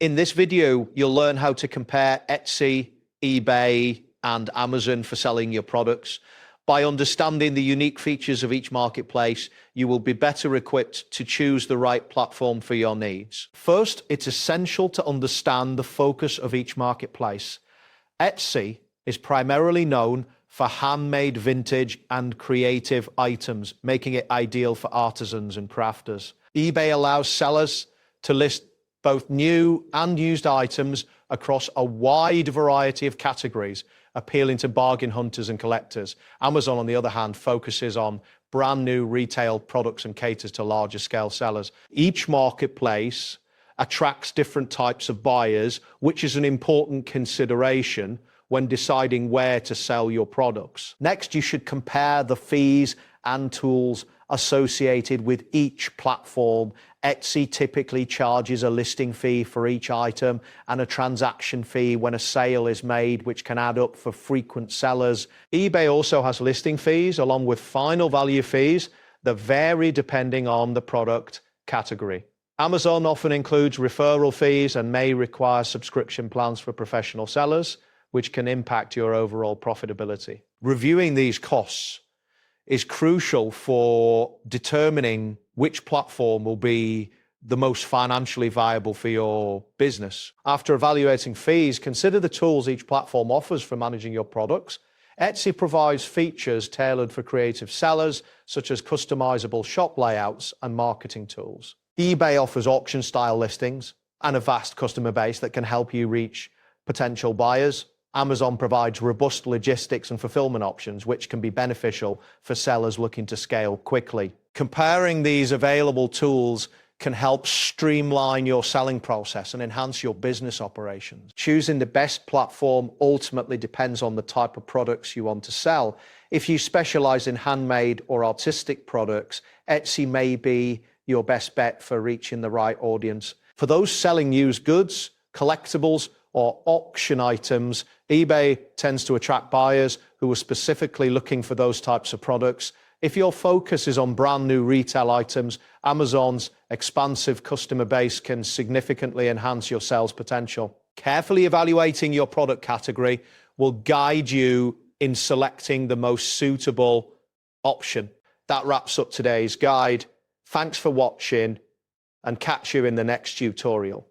In this video, you'll learn how to compare Etsy, eBay, and Amazon for selling your products. By understanding the unique features of each marketplace, you will be better equipped to choose the right platform for your needs. First, it's essential to understand the focus of each marketplace. Etsy is primarily known for handmade, vintage, and creative items, making it ideal for artisans and crafters. eBay allows sellers to list both new and used items across a wide variety of categories, appealing to bargain hunters and collectors. Amazon, on the other hand, focuses on brand new retail products and caters to larger scale sellers. Each marketplace attracts different types of buyers, which is an important consideration when deciding where to sell your products. Next, you should compare the fees and tools associated with each platform. Etsy typically charges a listing fee for each item and a transaction fee when a sale is made, which can add up for frequent sellers. eBay also has listing fees along with final value fees that vary depending on the product category. Amazon often includes referral fees and may require subscription plans for professional sellers, which can impact your overall profitability. Reviewing these costs is crucial for determining which platform will be the most financially viable for your business. After evaluating fees, consider the tools each platform offers for managing your products. Etsy provides features tailored for creative sellers, such as customizable shop layouts and marketing tools. eBay offers auction-style listings and a vast customer base that can help you reach potential buyers. Amazon provides robust logistics and fulfillment options, which can be beneficial for sellers looking to scale quickly. Comparing these available tools can help streamline your selling process and enhance your business operations. Choosing the best platform ultimately depends on the type of products you want to sell. If you specialize in handmade or artistic products, Etsy may be your best bet for reaching the right audience. For those selling used goods, collectibles, or auction items, eBay tends to attract buyers who are specifically looking for those types of products. If your focus is on brand new retail items, Amazon's expansive customer base can significantly enhance your sales potential. Carefully evaluating your product category will guide you in selecting the most suitable option. That wraps up today's guide. Thanks for watching, and catch you in the next tutorial.